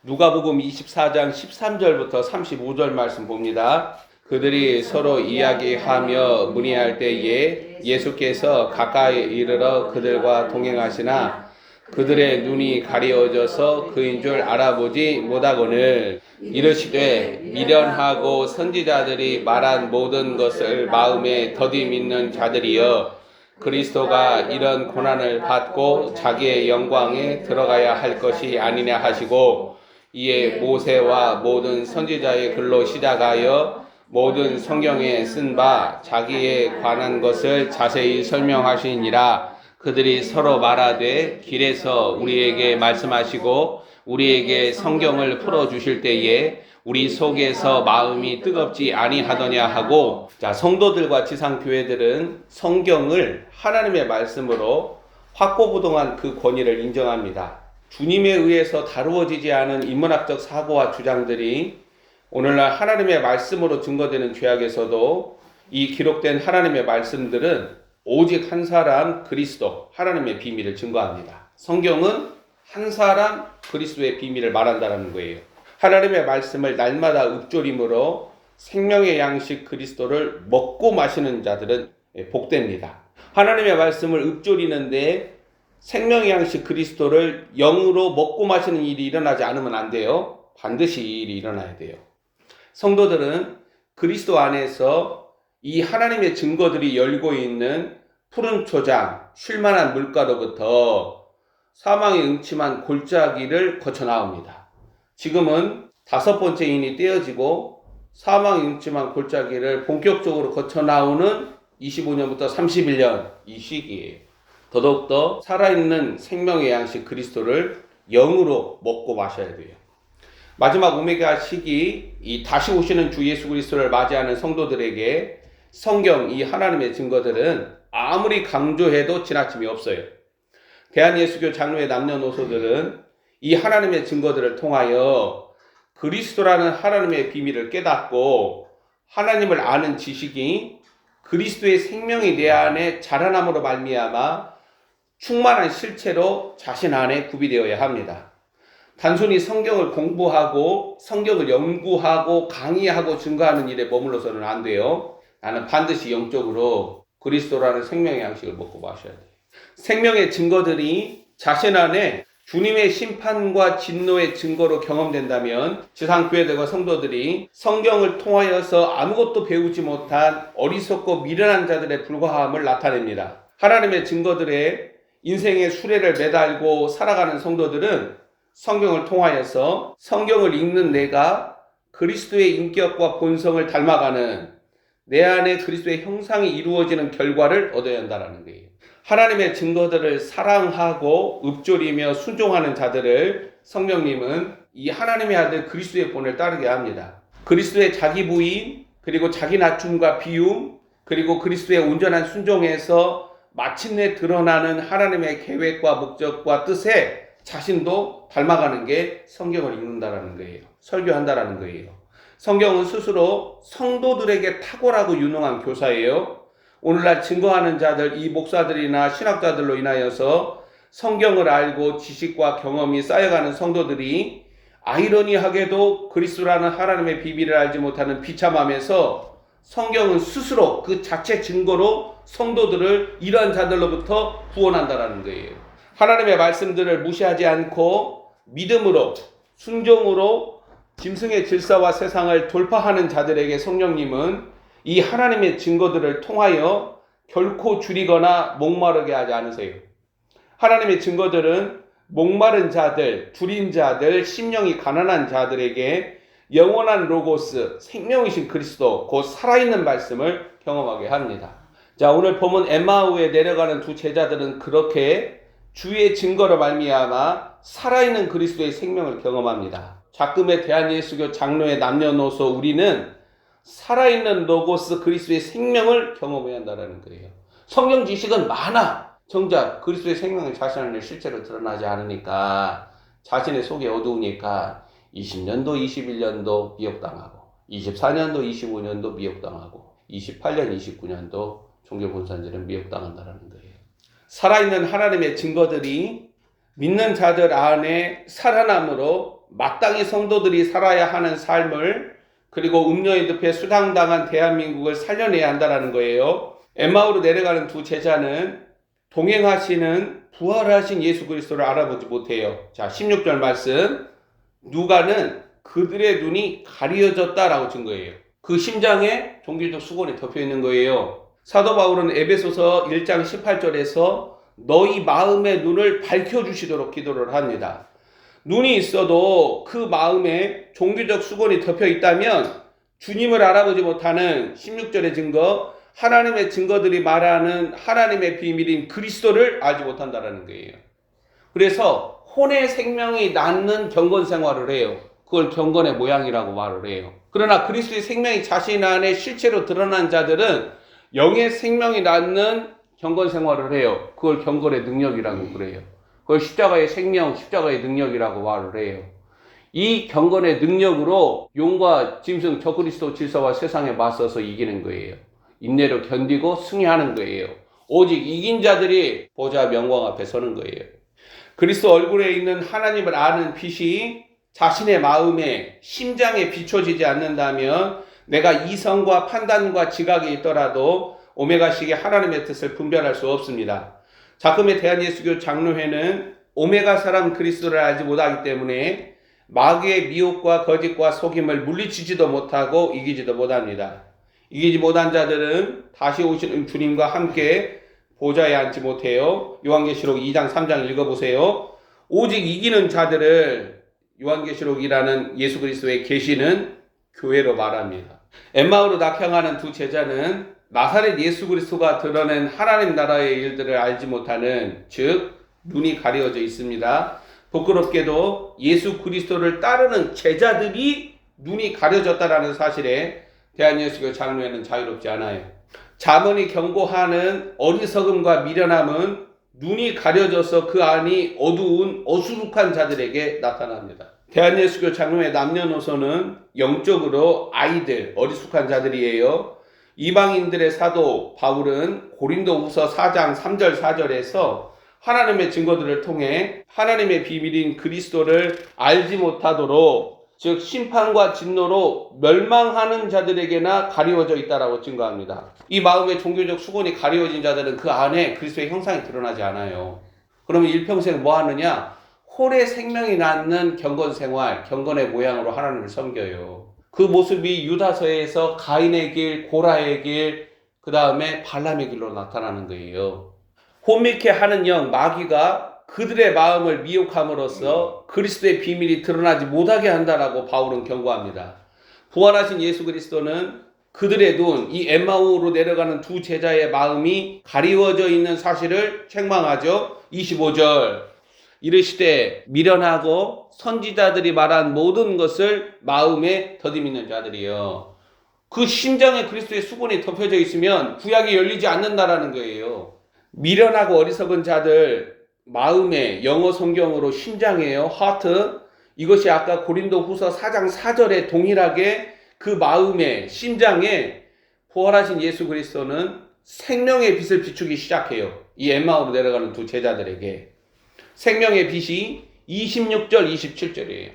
누가복음 24장 13절부터 35절 말씀 봅니다. 그들이 서로 이야기하며 문의할 때에 예수께서 가까이 이르러 그들과 동행하시나 그들의 눈이 가리워져서 그인 줄 알아보지 못하거늘 이르시되 미련하고 선지자들이 말한 모든 것을 마음에 더디 믿는 자들이여 그리스도가 이런 고난을 받고 자기의 영광에 들어가야 할 것이 아니냐 하시고 이에 모세와 모든 선지자의 글로 시작하여 모든 성경에 쓴 바 자기에 관한 것을 자세히 설명하시니라. 그들이 서로 말하되 길에서 우리에게 말씀하시고 우리에게 성경을 풀어주실 때에 우리 속에서 마음이 뜨겁지 아니하더냐 하고, 성도들과 지상교회들은 성경을 하나님의 말씀으로 확고부동한 그 권위를 인정합니다. 주님에 의해서 다루어지지 않은 인문학적 사고와 주장들이 오늘날 하나님의 말씀으로 증거되는 죄악에서도 이 기록된 하나님의 말씀들은 오직 한 사람 그리스도 하나님의 비밀을 증거합니다. 성경은 한 사람 그리스도의 비밀을 말한다는 거예요. 하나님의 말씀을 날마다 읊조림으로 생명의 양식 그리스도를 먹고 마시는 자들은 복됩니다. 하나님의 말씀을 읊조리는데 생명의 양식 그리스도를 영으로 먹고 마시는 일이 일어나지 않으면 안 돼요. 반드시 이 일이 일어나야 돼요. 성도들은 그리스도 안에서 이 하나님의 증거들이 열고 있는 푸른 초장, 쉴만한 물가로부터 사망의 음침한 골짜기를 거쳐 나옵니다. 지금은 5번째 인이 떼어지고 사망의 음침한 골짜기를 본격적으로 거쳐 나오는 25년부터 31년 이 시기예요. 더더욱더 살아있는 생명의 양식 그리스도를 영으로 먹고 마셔야 돼요. 마지막 오메가 시기, 이 다시 오시는 주 예수 그리스도를 맞이하는 성도들에게 성경, 이 하나님의 증거들은 아무리 강조해도 지나침이 없어요. 대한예수교 장로의 남녀노소들은 이 하나님의 증거들을 통하여 그리스도라는 하나님의 비밀을 깨닫고 하나님을 아는 지식이 그리스도의 생명이 내 안에 자라남으로 말미암아 충만한 실체로 자신 안에 구비되어야 합니다. 단순히 성경을 공부하고 성경을 연구하고 강의하고 증거하는 일에 머물러서는 안 돼요. 나는 반드시 영적으로 그리스도라는 생명의 양식을 먹고 마셔야 돼요. 생명의 증거들이 자신 안에 주님의 심판과 진노의 증거로 경험된다면 지상교회들과 성도들이 성경을 통하여서 아무것도 배우지 못한 어리석고 미련한 자들의 불과함을 나타냅니다. 하나님의 증거들에 인생의 수레를 매달고 살아가는 성도들은 성경을 통하여서 성경을 읽는 내가 그리스도의 인격과 본성을 닮아가는 내 안에 그리스도의 형상이 이루어지는 결과를 얻어야 한다는 거예요. 하나님의 증거들을 사랑하고 읊조리며 순종하는 자들을 성령님은 이 하나님의 아들 그리스도의 본을 따르게 합니다. 그리스도의 자기 부인, 그리고 자기 낮춤과 비움, 그리고 그리스도의 온전한 순종에서 마침내 드러나는 하나님의 계획과 목적과 뜻에 자신도 닮아가는 게 성경을 읽는다라는 거예요. 설교한다라는 거예요. 성경은 스스로 성도들에게 탁월하고 유능한 교사예요. 오늘날 증거하는 자들, 이 목사들이나 신학자들로 인하여서 성경을 알고 지식과 경험이 쌓여가는 성도들이 아이러니하게도 그리스도라는 하나님의 비밀을 알지 못하는 비참함에서 성경은 스스로 그 자체 증거로 성도들을 이러한 자들로부터 구원한다라는 거예요. 하나님의 말씀들을 무시하지 않고 믿음으로, 순종으로 짐승의 질서와 세상을 돌파하는 자들에게 성령님은 이 하나님의 증거들을 통하여 결코 줄이거나 목마르게 하지 않으세요. 하나님의 증거들은 목마른 자들, 줄인 자들, 심령이 가난한 자들에게 영원한 로고스, 생명이신 그리스도, 곧 살아있는 말씀을 경험하게 합니다. 자, 오늘 본문 엠마오에 내려가는 두 제자들은 그렇게 주의 증거로 말미암아 살아있는 그리스도의 생명을 경험합니다. 작금의 대한예수교 장로의 남녀노소 우리는 살아있는 로고스 그리스도의 생명을 경험해야 한다는 거예요. 성경 지식은 많아. 정작 그리스도의 생명이 자신 안에 실제로 드러나지 않으니까 자신의 속이 어두우니까 20년도, 21년도 미혹당하고 24년도, 25년도 미혹당하고 28년, 29년도 종교분산자는 미혹당한다는 거예요. 살아있는 하나님의 증거들이 믿는 자들 안에 살아남으로 마땅히 성도들이 살아야 하는 삶을, 그리고 음료에 늪에 수당당한 대한민국을 살려내야 한다는 거예요. 엠마오로 내려가는 두 제자는 동행하시는 부활하신 예수 그리스도를 알아보지 못해요. 자, 16절 말씀. 누가는 그들의 눈이 가려졌다라고 증거해요. 그 심장에 종교적 수건이 덮여 있는 거예요. 사도 바울은 에베소서 1장 18절에서 너희 마음의 눈을 밝혀주시도록 기도를 합니다. 눈이 있어도 그 마음에 종교적 수건이 덮여 있다면 주님을 알아보지 못하는 16절의 증거, 하나님의 증거들이 말하는 하나님의 비밀인 그리스도를 알지 못한다는 거예요. 그래서 혼의 생명이 낳는 경건 생활을 해요. 그걸 경건의 모양이라고 말을 해요. 그러나 그리스도의 생명이 자신 안에 실체로 드러난 자들은 영의 생명이 낳는 경건 생활을 해요. 그걸 경건의 능력이라고 그래요. 그걸 십자가의 생명, 십자가의 능력이라고 말을 해요. 이 경건의 능력으로 용과 짐승 적그리스도 질서와 세상에 맞서서 이기는 거예요. 인내로 견디고 승리하는 거예요. 오직 이긴 자들이 보좌 명광 앞에 서는 거예요. 그리스도 얼굴에 있는 하나님을 아는 빛이 자신의 마음에, 심장에 비춰지지 않는다면 내가 이성과 판단과 지각이 있더라도 오메가식의 하나님의 뜻을 분별할 수 없습니다. 작금의 대한예수교 장로회는 오메가 사람 그리스도를 알지 못하기 때문에 마귀의 미혹과 거짓과 속임을 물리치지도 못하고 이기지도 못합니다. 이기지 못한 자들은 다시 오시는 주님과 함께 보좌에 앉지 못해요. 요한계시록 2장 3장 읽어보세요. 오직 이기는 자들을 요한계시록이라는 예수 그리스도의 계시는 교회로 말합니다. 엠마오로 낙향하는 두 제자는 나사렛 예수 그리스도가 드러낸 하나님 나라의 일들을 알지 못하는, 즉 눈이 가려져 있습니다. 부끄럽게도 예수 그리스도를 따르는 제자들이 눈이 가려졌다라는 사실에 대한예수교 장로회는 자유롭지 않아요. 잠언이 경고하는 어리석음과 미련함은 눈이 가려져서 그 안이 어두운 어수룩한 자들에게 나타납니다. 대한예수교 장로회 남녀노소는 영적으로 아이들, 어리숙한 자들이에요. 이방인들의 사도 바울은 고린도후서 4장 3절 4절에서 하나님의 증거들을 통해 하나님의 비밀인 그리스도를 알지 못하도록, 즉 심판과 진노로 멸망하는 자들에게나 가리워져 있다라고 증거합니다. 이 마음의 종교적 수건이 가리워진 자들은 그 안에 그리스도의 형상이 드러나지 않아요. 그러면 일평생 뭐 하느냐? 홀의 생명이 낳는 경건 생활, 경건의 모양으로 하나님을 섬겨요. 그 모습이 유다서에서 가인의 길, 고라의 길, 그 다음에 발람의 길로 나타나는 거예요. 혼미케 하는 영, 마귀가 그들의 마음을 미혹함으로써 그리스도의 비밀이 드러나지 못하게 한다라고 바울은 경고합니다. 부활하신 예수 그리스도는 그들의 눈, 이 엠마오로 내려가는 두 제자의 마음이 가리워져 있는 사실을 책망하죠. 25절 이르시되 미련하고 선지자들이 말한 모든 것을 마음에 더듬이는 자들이요. 그 심장에 그리스도의 수건이 덮여져 있으면 구약이 열리지 않는다라는 거예요. 미련하고 어리석은 자들, 마음에, 영어 성경으로 심장이에요. 하트. 이것이 아까 고린도 후서 4장 4절에 동일하게 그 마음에, 심장에 부활하신 예수 그리스도는 생명의 빛을 비추기 시작해요. 이 엠마오로 내려가는 두 제자들에게. 생명의 빛이 26절, 27절이에요.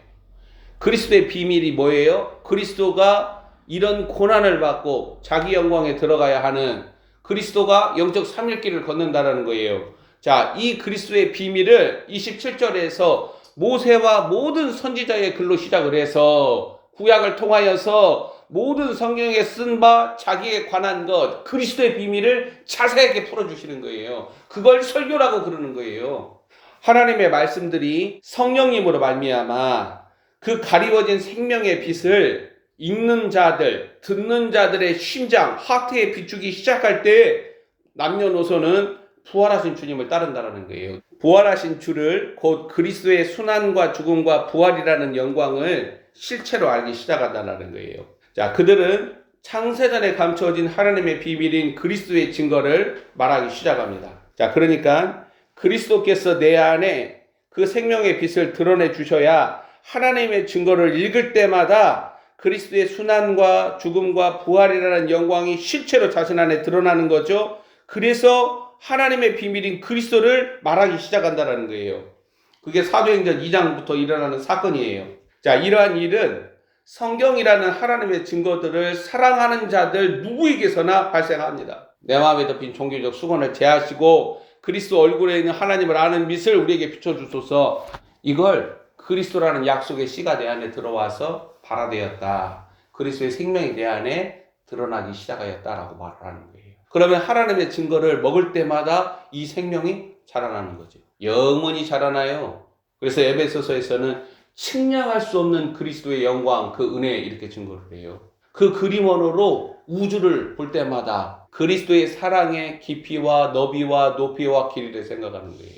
그리스도의 비밀이 뭐예요? 그리스도가 이런 고난을 받고 자기 영광에 들어가야 하는, 그리스도가 영적 삼일길을 걷는다라는 거예요. 자, 이 그리스도의 비밀을 27절에서 모세와 모든 선지자의 글로 시작을 해서 구약을 통하여서 모든 성경에 쓴 바 자기에 관한 것, 그리스도의 비밀을 자세하게 풀어주시는 거예요. 그걸 설교라고 그러는 거예요. 하나님의 말씀들이 성령님으로 말미암아 그 가리워진 생명의 빛을 읽는 자들, 듣는 자들의 심장, 하트에 비추기 시작할 때 남녀노소는 부활하신 주님을 따른다는 거예요. 부활하신 주를, 곧 그리스도의 순환과 죽음과 부활이라는 영광을 실체로 알기 시작한다는 거예요. 자, 그들은 창세전에 감춰진 하나님의 비밀인 그리스도의 증거를 말하기 시작합니다. 자, 그러니까 그리스도께서 내 안에 그 생명의 빛을 드러내 주셔야 하나님의 증거를 읽을 때마다 그리스도의 순환과 죽음과 부활이라는 영광이 실체로 자신 안에 드러나는 거죠. 그래서 하나님의 비밀인 그리스도를 말하기 시작한다는 거예요. 그게 사도행전 2장부터 일어나는 사건이에요. 자, 이러한 일은 성경이라는 하나님의 증거들을 사랑하는 자들 누구에게서나 발생합니다. 내 마음에 덮인 종교적 수건을 제하시고 그리스도 얼굴에 있는 하나님을 아는 빛을 우리에게 비춰주소서. 이걸 그리스도라는 약속의 씨가 내 안에 들어와서 발화되었다. 그리스도의 생명이 내 안에 드러나기 시작하였다라고 말을 하는 거예요. 그러면 하나님의 증거를 먹을 때마다 이 생명이 자라나는 거죠. 영원히 자라나요. 그래서 에베소서에서는 측량할 수 없는 그리스도의 영광, 그 은혜 이렇게 증거를 해요. 그 그림 언어로 우주를 볼 때마다 그리스도의 사랑의 깊이와 너비와 높이와 길이를 생각하는 거예요.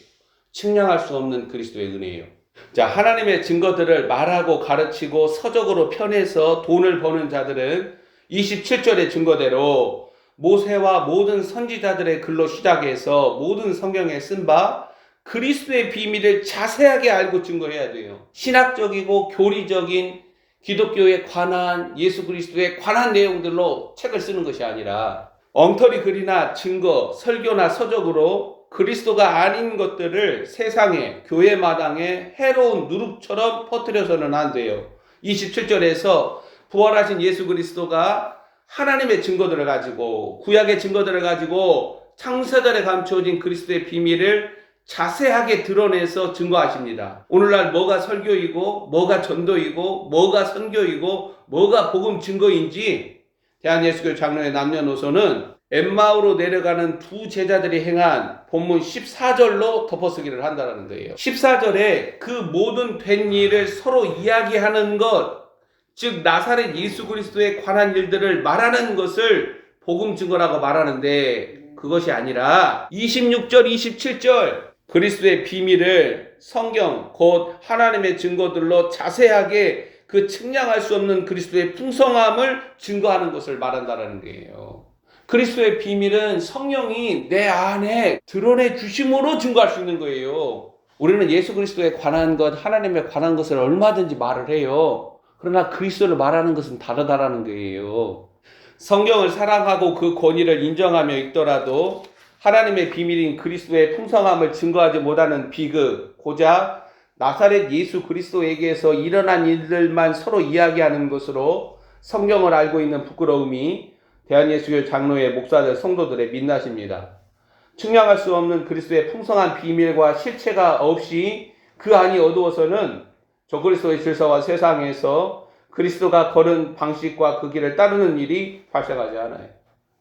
측량할 수 없는 그리스도의 은혜예요. 자, 하나님의 증거들을 말하고 가르치고 서적으로 펴내서 돈을 버는 자들은 27절의 증거대로 모세와 모든 선지자들의 글로 시작해서 모든 성경에 쓴 바 그리스도의 비밀을 자세하게 알고 증거해야 돼요. 신학적이고 교리적인 기독교에 관한, 예수 그리스도에 관한 내용들로 책을 쓰는 것이 아니라 엉터리 글이나 증거, 설교나 서적으로 그리스도가 아닌 것들을 세상에, 교회 마당에 해로운 누룩처럼 퍼뜨려서는 안 돼요. 27절에서 부활하신 예수 그리스도가 하나님의 증거들을 가지고, 구약의 증거들을 가지고 창세전에 감추어진 그리스도의 비밀을 자세하게 드러내서 증거하십니다. 오늘날 뭐가 설교이고 뭐가 전도이고 뭐가 선교이고 뭐가 복음 증거인지 대한예수교 장로의 남녀노소는 엠마오로 내려가는 두 제자들이 행한 본문 14절로 덮어쓰기를 한다는 거예요. 14절에 그 모든 된 일을 서로 이야기하는 것, 즉 나사렛 예수 그리스도에 관한 일들을 말하는 것을 복음 증거라고 말하는데, 그것이 아니라 26절 27절 그리스도의 비밀을 성경 곧 하나님의 증거들로 자세하게 그 측량할 수 없는 그리스도의 풍성함을 증거하는 것을 말한다는 거예요. 그리스도의 비밀은 성령이 내 안에 드러내 주심으로 증거할 수 있는 거예요. 우리는 예수 그리스도에 관한 것, 하나님에 관한 것을 얼마든지 말을 해요. 그러나 그리스도를 말하는 것은 다르다라는 거예요. 성경을 사랑하고 그 권위를 인정하며 읽더라도 하나님의 비밀인 그리스도의 풍성함을 증거하지 못하는 비극, 고작 나사렛 예수 그리스도에게서 일어난 일들만 서로 이야기하는 것으로 성경을 알고 있는 부끄러움이 대한예수교 장로회 목사들 성도들의 민낯입니다. 측량할 수 없는 그리스도의 풍성한 비밀과 실체가 없이 그 안이 어두워서는 저 그리스도의 질서와 세상에서 그리스도가 걸은 방식과 그 길을 따르는 일이 발생하지 않아요.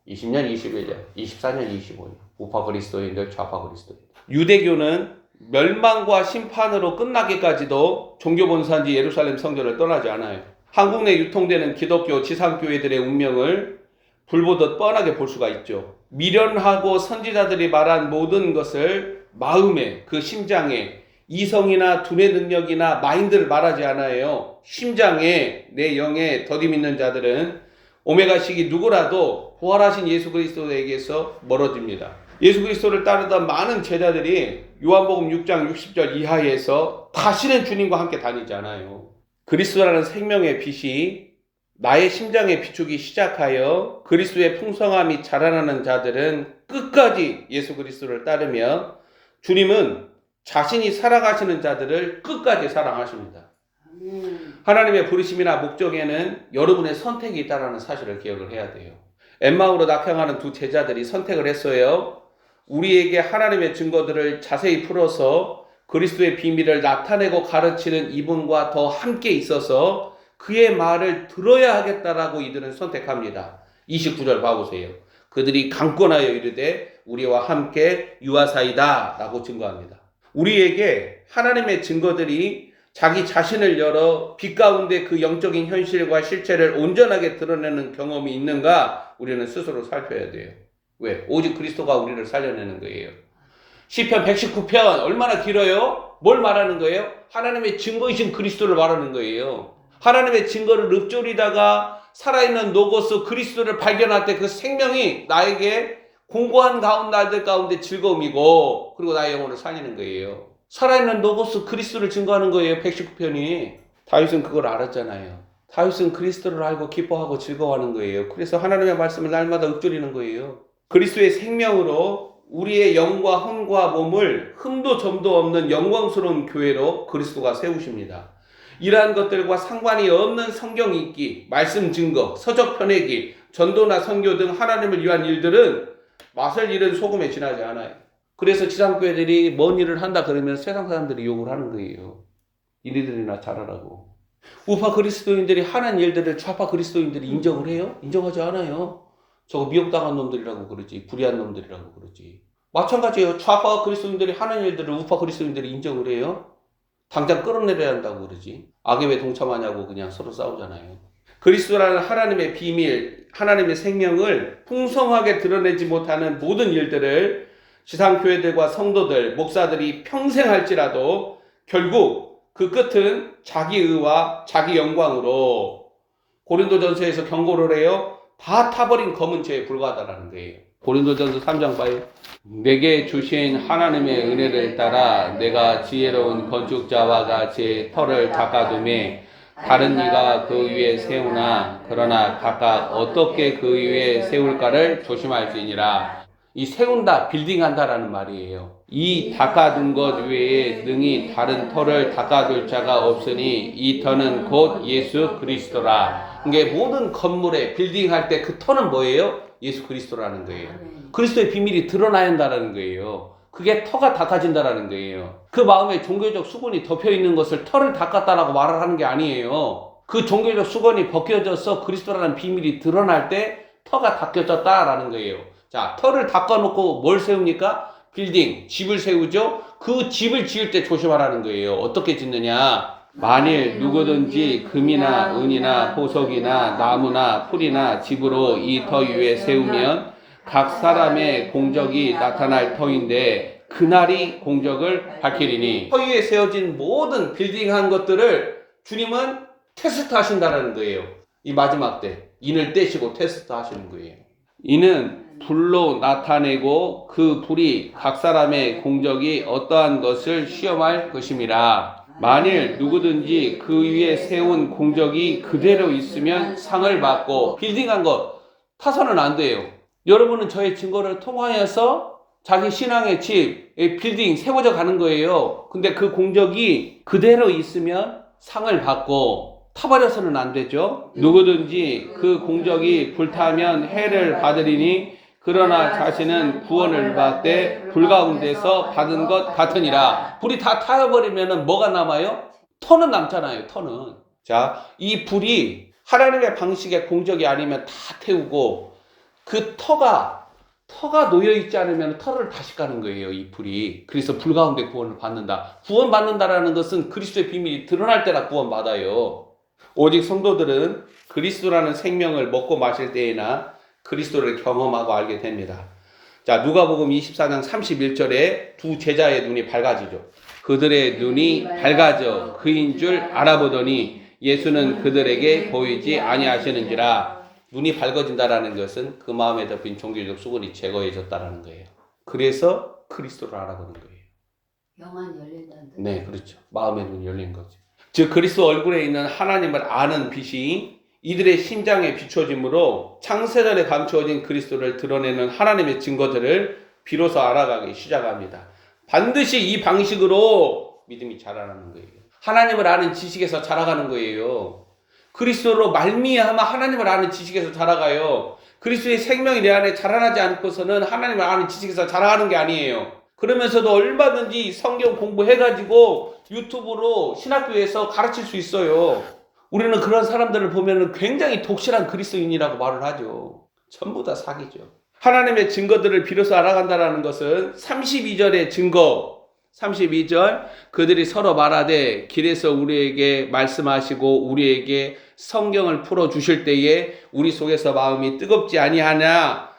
20년, 21년, 24년, 25년 우파 그리스도인들, 좌파 그리스도인들. 유대교는 멸망과 심판으로 끝나기까지도 종교 본산지 예루살렘 성전을 떠나지 않아요. 한국 내 유통되는 기독교 지상교회들의 운명을 불보듯 뻔하게 볼 수가 있죠. 미련하고 선지자들이 말한 모든 것을 마음에, 그 심장에, 이성이나 두뇌 능력이나 마인드를 말하지 않아요. 심장에, 내 영에 더디 있는 자들은 오메가식이 누구라도 부활하신 예수 그리스도에게서 멀어집니다. 예수 그리스도를 따르던 많은 제자들이 요한복음 6장 60절 이하에서 다시는 주님과 함께 다니지 않아요. 그리스도라는 생명의 빛이 나의 심장에 비추기 시작하여 그리스도의 풍성함이 자라나는 자들은 끝까지 예수 그리스도를 따르며 주님은 자신이 사랑하시는 자들을 끝까지 사랑하십니다. 하나님의 부르심이나 목적에는 여러분의 선택이 있다는 사실을 기억을 해야 돼요. 엠마오로 낙향하는 두 제자들이 선택을 했어요. 우리에게 하나님의 증거들을 자세히 풀어서 그리스도의 비밀을 나타내고 가르치는 이분과 더 함께 있어서 그의 말을 들어야 하겠다라고 이들은 선택합니다. 29절 봐보세요. 그들이 강권하여 이르되 우리와 함께 유하사이다 라고 증거합니다. 우리에게 하나님의 증거들이 자기 자신을 열어 빛 가운데 그 영적인 현실과 실체를 온전하게 드러내는 경험이 있는가 우리는 스스로 살펴야 돼요. 왜? 오직 그리스도가 우리를 살려내는 거예요. 시편 119편 얼마나 길어요? 뭘 말하는 거예요? 하나님의 증거이신 그리스도를 말하는 거예요. 하나님의 증거를 읊조리다가 살아있는 노고스 그리스도를 발견할 때 그 생명이 나에게 공고한 날들 가운데 즐거움이고 그리고 나의 영혼을 살리는 거예요. 살아있는 노고스 그리스도를 증거하는 거예요. 119편이. 다윗은 그걸 알았잖아요. 다윗은 그리스도를 알고 기뻐하고 즐거워하는 거예요. 그래서 하나님의 말씀을 날마다 읊조리는 거예요. 그리스도의 생명으로 우리의 영과 혼과 몸을 흠도 점도 없는 영광스러운 교회로 그리스도가 세우십니다. 이러한 것들과 상관이 없는 성경 읽기, 말씀 증거, 서적 펴내기, 전도나 선교 등 하나님을 위한 일들은 맛을 잃은 소금에 지나지 않아요. 그래서 지상교회들이 뭔 일을 한다 그러면 세상 사람들이 욕을 하는 거예요. 이리들이나 잘하라고. 우파 그리스도인들이 하는 일들을 좌파 그리스도인들이 인정을 해요? 인정하지 않아요. 저거 미혹당한 놈들이라고 그러지. 불의한 놈들이라고 그러지. 마찬가지예요. 좌파 그리스도인들이 하는 일들을 우파 그리스도인들이 인정을 해요? 당장 끌어내려야 한다고 그러지. 악에 왜 동참하냐고 그냥 서로 싸우잖아요. 그리스도라는 하나님의 비밀, 하나님의 생명을 풍성하게 드러내지 못하는 모든 일들을 지상교회들과 성도들, 목사들이 평생 할지라도 결국 그 끝은 자기의와 자기 영광으로 고린도전서에서 경고를 해요. 다 타버린 검은 죄에 불과하다라는 거예요. 고린도전서 3장 봐요. 내게 주신 하나님의 은혜를 따라 내가 지혜로운 건축자와 같이 터를 닦아두매 다른 이가 그 위에 세우나 그러나 각각 어떻게 그 위에 세울까를 조심할지니라. 이 세운다, 빌딩한다라는 말이에요. 이 닦아둔 것 외에 능히 다른 터를 닦아둘 자가 없으니 이 터는 곧 예수 그리스도라. 그러니까 모든 건물에 빌딩할 때 그 터는 뭐예요? 예수 그리스도라는 거예요. 그리스도의 비밀이 드러나야 한다는 거예요. 그게 터가 닦아진다라는 거예요. 그 마음에 종교적 수건이 덮여있는 것을 터를 닦았다라고 말을 하는 게 아니에요. 그 종교적 수건이 벗겨져서 그리스도라는 비밀이 드러날 때 터가 닦여졌다라는 거예요. 자, 터를 닦아놓고 뭘 세웁니까? 빌딩, 집을 세우죠? 그 집을 지을 때 조심하라는 거예요. 어떻게 짓느냐? 만일 누구든지 금이나 은이나 보석이나 나무나 풀이나 집으로 이 터 위에 세우면 각 사람의 공적이 나타날 터인데 그날이 공적을 밝히리니. 터 위에 세워진 모든 빌딩한 것들을 주님은 테스트 하신다는 거예요. 이 마지막 때 인을 떼시고 테스트 하시는 거예요. 이는 불로 나타내고 그 불이 각 사람의 공적이 어떠한 것을 시험할 것임이라. 만일 누구든지 그 위에 세운 공적이 그대로 있으면 상을 받고. 빌딩한 것 타서는 안 돼요. 여러분은 저의 증거를 통하여서 자기 신앙의 집, 빌딩 세워져 가는 거예요. 근데 그 공적이 그대로 있으면 상을 받고 타버려서는 안 되죠. 누구든지 그 공적이 불타면 해를 받으리니 그러나 자신은 구원을 받되 불 가운데서 받은 것 같으니라. 불이 다 타버리면 뭐가 남아요? 터는 남잖아요. 터는. 자, 이 불이 하나님의 방식의 공적이 아니면 다 태우고 그 터가 놓여있지 않으면 터를 다시 까는 거예요. 이 불이. 그래서 불 가운데 구원을 받는다. 구원 받는다라는 것은 그리스도의 비밀이 드러날 때나 구원 받아요. 오직 성도들은 그리스도라는 생명을 먹고 마실 때에나 그리스도를 경험하고 알게 됩니다. 자, 누가복음 24장 31절에 두 제자의 눈이 밝아지죠. 그들의 눈이 밝아져 그인 줄 알아보더니 예수는 그들에게 보이지 아니하시는지라. 눈이 밝아진다라는 것은 그 마음에 덮인 종교적 수건이 제거해졌다라는 거예요. 그래서 그리스도를 알아보는 거예요. 영안이 열린다는 뜻. 네, 그렇죠. 마음의 눈이 열린 거죠. 즉 그리스도 얼굴에 있는 하나님을 아는 빛이 이들의 심장에 비춰짐으로 창세전에 감추어진 그리스도를 드러내는 하나님의 증거들을 비로소 알아가기 시작합니다. 반드시 이 방식으로 믿음이 자라나는 거예요. 하나님을 아는 지식에서 자라가는 거예요. 그리스도로 말미암아 하나님을 아는 지식에서 자라가요. 그리스도의 생명이 내 안에 자라나지 않고서는 하나님을 아는 지식에서 자라가는 게 아니에요. 그러면서도 얼마든지 성경 공부해가지고 유튜브로 신학교에서 가르칠 수 있어요. 우리는 그런 사람들을 보면 굉장히 독실한 그리스도인이라고 말을 하죠. 전부 다 사기죠. 하나님의 증거들을 비로소 알아간다는 것은 32절의 증거, 32절 그들이 서로 말하되 길에서 우리에게 말씀하시고 우리에게 성경을 풀어주실 때에 우리 속에서 마음이 뜨겁지 아니하냐.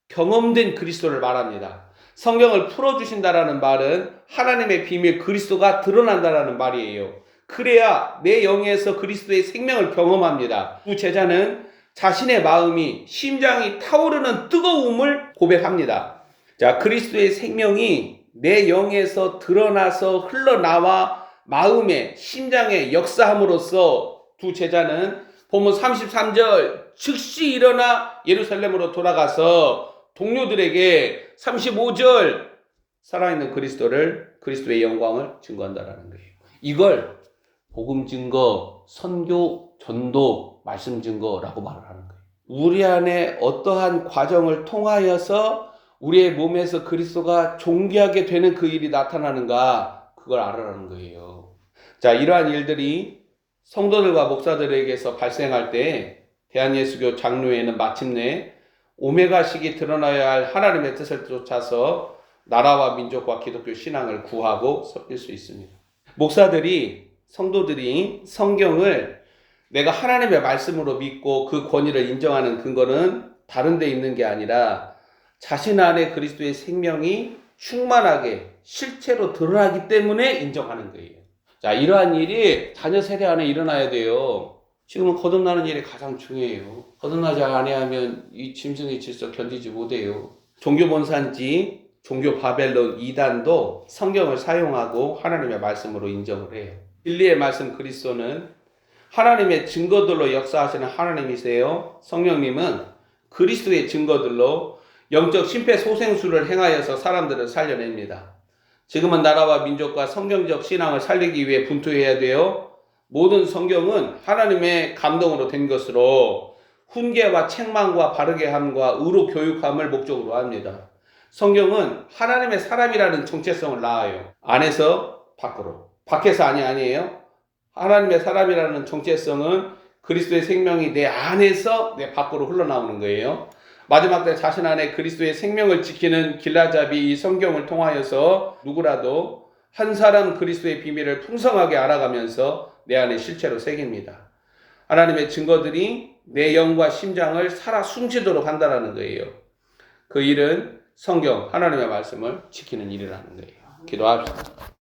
경험된 그리스도를 말합니다. 성경을 풀어주신다라는 말은 하나님의 비밀 그리스도가 드러난다라는 말이에요. 그래야 내 영에서 그리스도의 생명을 경험합니다. 두 제자는 자신의 마음이 심장이 타오르는 뜨거움을 고백합니다. 자, 그리스도의 생명이 내 영에서 드러나서 흘러나와 마음에 심장에 역사함으로써 두 제자는 본문 33절 즉시 일어나 예루살렘으로 돌아가서 동료들에게 35절 살아있는 그리스도의 영광을 증거한다라는 거예요. 이걸 복음 증거, 선교, 전도, 말씀 증거라고 말을 하는 거예요. 우리 안에 어떠한 과정을 통하여서 우리의 몸에서 그리스도가 존귀하게 되는 그 일이 나타나는가, 그걸 알아라는 거예요. 자, 이러한 일들이 성도들과 목사들에게서 발생할 때 대한예수교 장로회는 마침내 오메가식이 드러나야 할 하나님의 뜻을 쫓아서 나라와 민족과 기독교 신앙을 구하고 섬길 수 있습니다. 목사들이, 성도들이 성경을 내가 하나님의 말씀으로 믿고 그 권위를 인정하는 근거는 다른 데 있는 게 아니라 자신 안에 그리스도의 생명이 충만하게 실체로 드러나기 때문에 인정하는 거예요. 자, 이러한 일이 자녀 세대 안에 일어나야 돼요. 지금은 거듭나는 일이 가장 중요해요. 거듭나지 아니하면 이 짐승의 질서 견디지 못해요. 종교 본산지, 종교 바벨론 2단도 성경을 사용하고 하나님의 말씀으로 인정을 해요. 진리의 말씀 그리스도는 하나님의 증거들로 역사하시는 하나님이세요. 성령님은 그리스도의 증거들로 영적 심폐소생술을 행하여서 사람들을 살려냅니다. 지금은 나라와 민족과 성경적 신앙을 살리기 위해 분투해야 돼요. 모든 성경은 하나님의 감동으로 된 것으로 훈계와 책망과 바르게 함과 의로 교육함을 목적으로 합니다. 성경은 하나님의 사람이라는 정체성을 낳아요. 안에서 밖으로, 밖에서 아니에요. 하나님의 사람이라는 정체성은 그리스도의 생명이 내 안에서 내 밖으로 흘러나오는 거예요. 마지막 때 자신 안에 그리스도의 생명을 지키는 길라잡이 이 성경을 통하여서 누구라도 한 사람 그리스도의 비밀을 풍성하게 알아가면서 내 안에 실체로 새깁니다. 하나님의 증거들이 내 영과 심장을 살아 숨쉬도록 한다는 거예요. 그 일은 성경, 하나님의 말씀을 지키는 일이라는 거예요. 기도합시다.